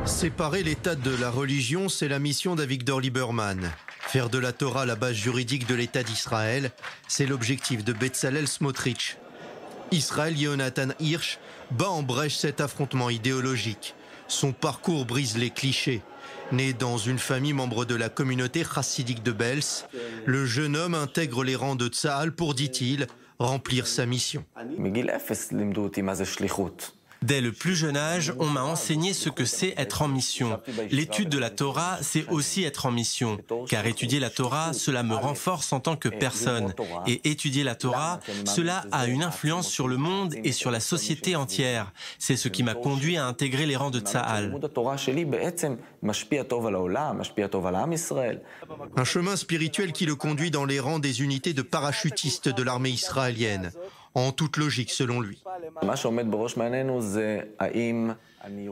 Séparer l'État de la religion, c'est la mission d'Avigdor Lieberman. Faire de la Torah la base juridique de l'État d'Israël, c'est l'objectif de Betzalel Smotrich. Israël Yonatan Hirsch bat en brèche cet affrontement idéologique. Son parcours brise les clichés. Né dans une famille membre de la communauté chassidique de Belz, le jeune homme intègre les rangs de Tsahal pour, dit-il, remplir sa mission. Dès le plus jeune âge, on m'a enseigné ce que c'est être en mission. L'étude de la Torah, c'est aussi être en mission. Car étudier la Torah, cela me renforce en tant que personne. Et étudier la Torah, cela a une influence sur le monde et sur la société entière. C'est ce qui m'a conduit à intégrer les rangs de Tsahal. Un chemin spirituel qui le conduit dans les rangs des unités de parachutistes de l'armée israélienne. En toute logique, selon lui.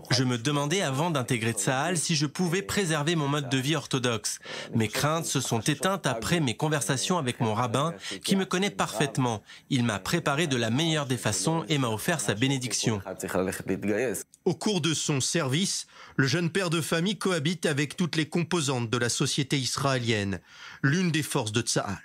Je me demandais avant d'intégrer Tsahal si je pouvais préserver mon mode de vie orthodoxe. Mes craintes se sont éteintes après mes conversations avec mon rabbin, qui me connaît parfaitement. Il m'a préparé de la meilleure des façons et m'a offert sa bénédiction. Au cours de son service, le jeune père de famille cohabite avec toutes les composantes de la société israélienne, l'une des forces de Tsahal.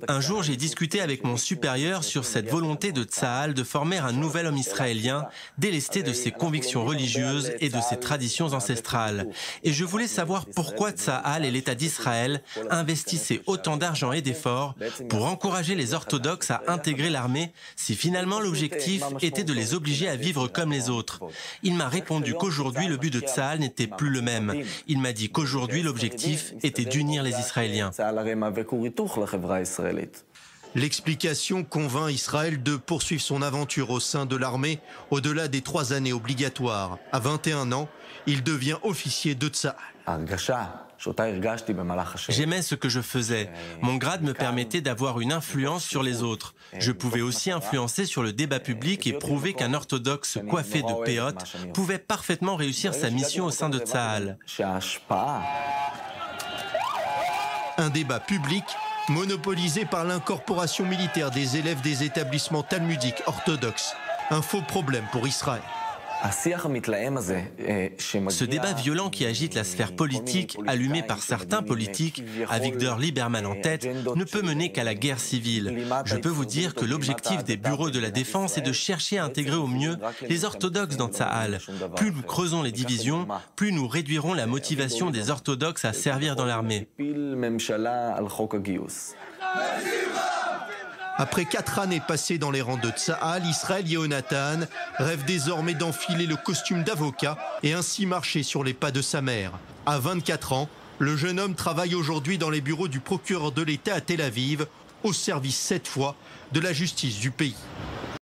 Un jour, j'ai discuté avec mon supérieur sur cette volonté de Tsahal de former un nouvel homme israélien, délesté de ses convictions religieuses et de ses traditions ancestrales. Et je voulais savoir pourquoi Tsahal et l'État d'Israël investissaient autant d'argent et d'efforts pour encourager les orthodoxes à intégrer l'armée, si finalement l'objectif était de les obliger à vivre comme les autres. Il m'a répondu qu'aujourd'hui, le but de Tsahal n'était plus le même. Il m'a dit qu'aujourd'hui, l'objectif était d'unir les Israéliens. L'explication convainc Israël de poursuivre son aventure au sein de l'armée au-delà des 3 années obligatoires. À 21 ans, il devient officier de Tsahal. J'aimais ce que je faisais. Mon grade me permettait d'avoir une influence sur les autres. Je pouvais aussi influencer sur le débat public et prouver qu'un orthodoxe coiffé de péotes pouvait parfaitement réussir sa mission au sein de Tsahal. Un débat public monopolisé par l'incorporation militaire des élèves des établissements talmudiques orthodoxes. Un faux problème pour Israël. Ce débat violent qui agite la sphère politique, allumé par certains politiques, Avigdor Lieberman en tête, ne peut mener qu'à la guerre civile. Je peux vous dire que l'objectif des bureaux de la défense est de chercher à intégrer au mieux les orthodoxes dans Tsahal. Plus nous creusons les divisions, plus nous réduirons la motivation des orthodoxes à servir dans l'armée. Après 4 années passées dans les rangs de Tsahal, Israël Yonatan rêve désormais d'enfiler le costume d'avocat et ainsi marcher sur les pas de sa mère. À 24 ans, le jeune homme travaille aujourd'hui dans les bureaux du procureur de l'État à Tel Aviv, au service cette fois de la justice du pays.